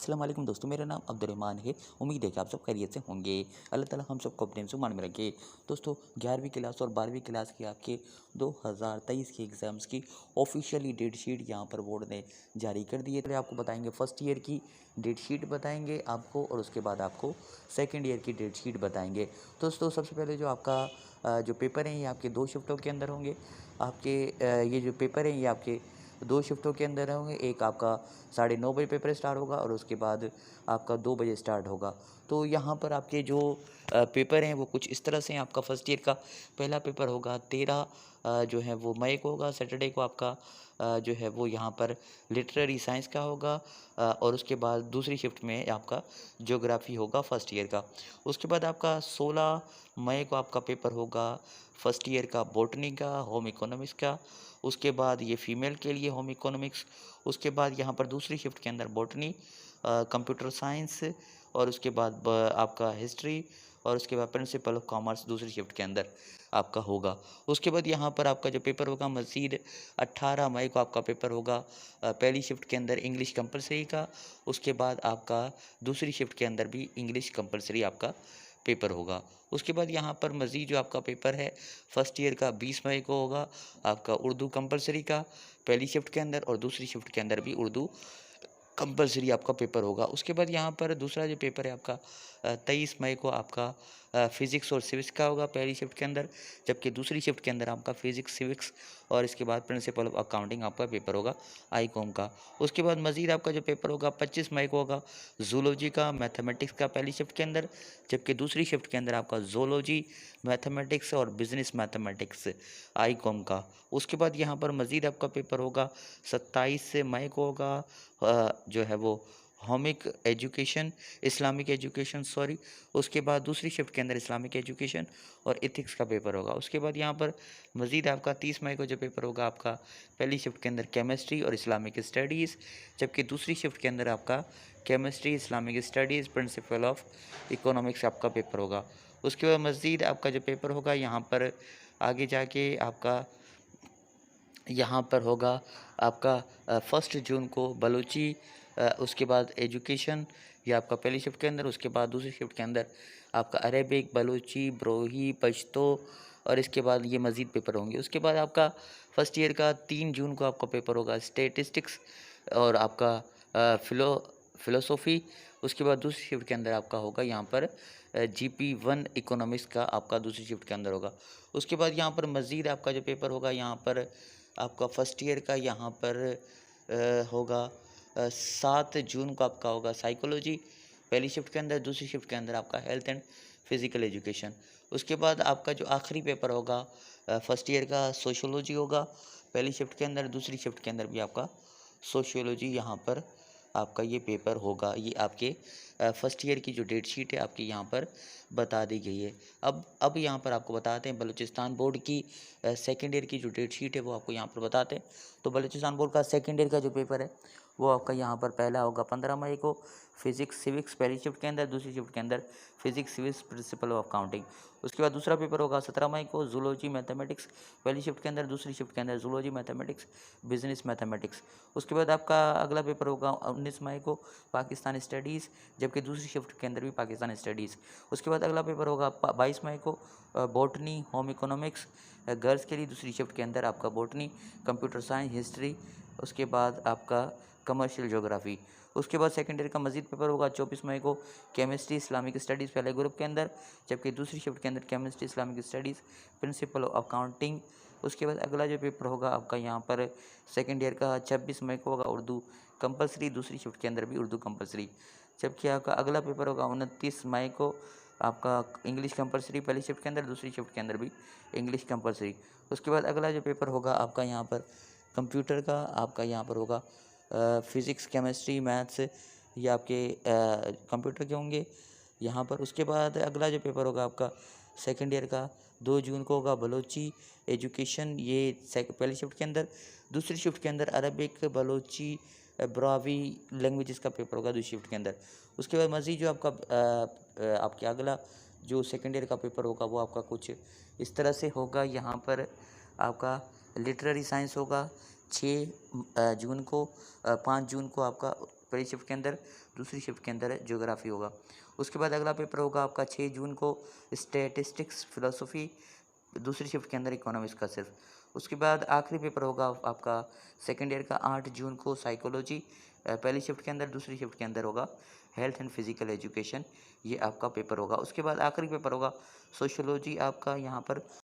अस्सलाम वालेकुम दोस्तों, मेरा नाम अब्दुर्रहमान है। उम्मीद है कि आप सब खैरियत से होंगे। अल्लाह ताला हम सबको अपने ईमान में रखे। दोस्तों 11वीं क्लास और 12वीं क्लास की आपके 2023 के एग्ज़ाम्स की ऑफिशियली डेट शीट यहाँ पर बोर्ड ने जारी कर दी है। तो आपको बताएंगे फर्स्ट ईयर की डेट शीट बताएंगे आपको, और उसके बाद आपको सेकेंड ईयर की डेट शीट बताएंगे। दोस्तों सबसे पहले जो आपका जो पेपर हैं ये आपके 2 शिफ्टों के अंदर होंगे। आपके ये जो पेपर हैं ये आपके 2 शिफ्टों के अंदर होंगे। एक आपका 9:30 बजे पेपर स्टार्ट होगा और उसके बाद आपका 2 बजे स्टार्ट होगा। तो यहाँ पर आपके जो पेपर हैं वो कुछ इस तरह से हैं। आपका फर्स्ट ईयर का पहला पेपर होगा 13 जो है वो मई को होगा, सैटरडे को आपका जो है वो यहाँ पर लिटरेरी साइंस का होगा। और उसके बाद दूसरी शिफ्ट में आपका ज्योग्राफी होगा फर्स्ट ईयर का। उसके बाद आपका 16 मई को आपका पेपर होगा फर्स्ट ईयर का बॉटनी का, होम इकोनॉमिक्स का। उसके बाद ये फीमेल के लिए होम इकोनॉमिक्स। उसके बाद यहाँ पर दूसरी शिफ्ट के अंदर बॉटनी, कंप्यूटर साइंस, और उसके बाद आपका हिस्ट्री, और उसके बाद प्रिंसिपल ऑफ कॉमर्स दूसरी शिफ्ट के अंदर आपका होगा। उसके बाद यहाँ पर आपका जो पेपर होगा मज़ीद 18 मई को आपका पेपर होगा पहली शिफ्ट के अंदर इंग्लिश कंपलसरी का। उसके बाद आपका दूसरी शिफ्ट के अंदर भी इंग्लिश कंपलसरी आपका पेपर होगा। उसके बाद यहाँ पर मज़ीद जो आपका पेपर है फर्स्ट ईयर का 20 मई को होगा आपका उर्दू कंपलसरी का पहली शिफ्ट के अंदर, और दूसरी शिफ्ट के अंदर भी उर्दू कंपलसरी आपका पेपर होगा। उसके बाद यहाँ पर दूसरा जो पेपर है आपका 23 मई को आपका फ़िज़िक्स और सिविक्स का होगा पहली शिफ्ट के अंदर, जबकि दूसरी शिफ्ट के अंदर आपका फ़िज़िक्स सिविक्स और इसके बाद प्रिंसिपल ऑफ अकाउंटिंग आपका पेपर होगा आईकॉम का। उसके बाद मज़ीद आपका जो पेपर होगा 25 मई को होगा ज़ूलॉजी का मैथमेटिक्स का पहली शिफ्ट के अंदर, जबकि दूसरी शिफ्ट के अंदर आपका ज़ूलॉजी, मैथमेटिक्स और बिज़नेस मैथमेटिक्स आईकॉम का। उसके बाद यहाँ पर मज़ीद आपका पेपर होगा 27 मई को होगा जो है वो होमिक एजुकेशन, इस्लामिक एजुकेशन सॉरी। उसके बाद दूसरी शिफ्ट के अंदर इस्लामिक एजुकेशन और एथिक्स का पेपर होगा। उसके बाद यहाँ पर मज़ीद आपका 30 मई को जो पेपर होगा आपका पहली शिफ्ट के अंदर केमिस्ट्री और इस्लामिक स्टडीज़, जबकि दूसरी शिफ्ट के अंदर आपका chemistry, Islamic studies, principle of economics आपका पेपर होगा। उसके बाद मज़ीद आपका जो पेपर होगा यहाँ पर आगे जाके आपका यहाँ पर होगा आपका 1 जून को बलूची, उसके बाद एजुकेशन ये आपका पहली शिफ्ट के अंदर। उसके बाद दूसरी शिफ्ट के अंदर आपका अरेबिक, बलूची, ब्रोही, पश्तो, और इसके बाद ये मज़ीद पेपर होंगे। उसके बाद आपका फर्स्ट ईयर का 3 जून को आपका पेपर होगा स्टैटिस्टिक्स और आपका फ़िलोसॉफ़ी। उसके बाद दूसरी शिफ्ट के अंदर आपका होगा यहाँ पर GP1 इकोनॉमिक्स का आपका दूसरी शिफ्ट के अंदर होगा। उसके बाद यहाँ पर मज़ीद आपका जो पेपर होगा यहाँ पर आपका फर्स्ट ईयर का यहाँ पर होगा 7 जून को आपका होगा साइकोलॉजी पहली शिफ्ट के अंदर, दूसरी शिफ्ट के अंदर आपका हेल्थ एंड फिज़िकल एजुकेशन। उसके बाद आपका जो आखिरी पेपर होगा फर्स्ट ईयर का सोशियोलॉजी होगा पहली शिफ्ट के अंदर, दूसरी शिफ्ट के अंदर भी आपका सोशियोलॉजी यहाँ पर आपका ये पेपर होगा। ये आपके फर्स्ट ईयर की जो डेट शीट है आपकी यहाँ पर बता दी गई है। अब यहाँ पर आपको बताते हैं बलूचिस्तान बोर्ड की सेकेंड ईयर की जो डेट शीट है वो आपको यहाँ पर बताते हैं। तो बलूचिस्तान बोर्ड का सेकेंड ईयर का जो पेपर है वो आपका यहाँ पर पहला होगा 15 मई को फिज़िक्स सिविक्स पहली शिफ्ट के अंदर, दूसरी शिफ्ट के अंदर physics civics principle of accounting. उसके बाद दूसरा पेपर होगा 17 मई को जूलॉजी मैथमेटिक्स पहली शिफ्ट के अंदर, दूसरी शिफ्ट के अंदर जूलॉजी मैथमेटिक्स बिजनेस मैथमेटिक्स। उसके बाद आपका अगला पेपर होगा 19 मई को पाकिस्तान स्टडीज़, जबकि दूसरी शिफ्ट के अंदर भी पाकिस्तान स्टडीज़। उसके बाद अगला पेपर होगा 22 मई को बॉटनी होम इकोनॉमिक्स गर्ल्स के लिए, दूसरी शिफ्ट के अंदर आपका बॉटनी, कंप्यूटर साइंस, हिस्ट्री। उसके बाद आपका कमर्शियल ज्योग्राफी। उसके बाद सेकेंड ईयर का मज़ीद पेपर होगा 24 मई को केमिस्ट्री इस्लामिक स्टडीज़ पहले ग्रुप के अंदर, जबकि दूसरी शिफ्ट के अंदर chemistry Islamic studies principle of accounting. उसके बाद अगला जो पेपर होगा आपका यहाँ पर सेकेंड ईयर का 26 मई को होगा उर्दू कंपलसरी, दूसरी शिफ्ट के अंदर भी उर्दू कंपलसरी। जबकि आपका अगला पेपर होगा 29 मई को आपका इंग्लिश कंपलसरी पहली शिफ्ट के अंदर, दूसरी शिफ्ट के अंदर भी इंग्लिश कंपलसरी। उसके बाद अगला जो पेपर होगा आपका यहाँ पर कंप्यूटर का आपका यहाँ पर होगा फिज़िक्स, केमिस्ट्री, मैथ्स, ये आपके कंप्यूटर के होंगे यहाँ पर। उसके बाद अगला जो पेपर होगा आपका सेकेंड ईयर का 2 जून को होगा बलोची एजुकेशन, ये पहली शिफ्ट के अंदर, दूसरी शिफ्ट के अंदर अरबिक, बलोची, ब्रावी लैंग्वेजेस का पेपर होगा दूसरी शिफ्ट के अंदर। उसके बाद मज़ीद जो आपका आपके अगला जो सेकेंड ईयर का पेपर होगा वो आपका कुछ इस तरह से होगा। यहाँ पर आपका लिटरेरी साइंस होगा 6 जून को, 5 जून को आपका पहली शिफ्ट के अंदर, दूसरी शिफ्ट के अंदर ज्योग्राफी होगा। उसके बाद अगला पेपर होगा आपका 6 जून को स्टैटिस्टिक्स फिलोसफी, दूसरी शिफ्ट के अंदर इकोनॉमिक्स का सिर्फ। उसके बाद आखिरी पेपर होगा आपका सेकेंड ईयर का 8 जून को साइकोलॉजी, पहली शिफ्ट के अंदर, दूसरी शिफ्ट के अंदर होगा हेल्थ एंड फिजिकल एजुकेशन, ये आपका पेपर होगा। उसके बाद आखिरी पेपर होगा सोशियोलॉजी आपका यहाँ पर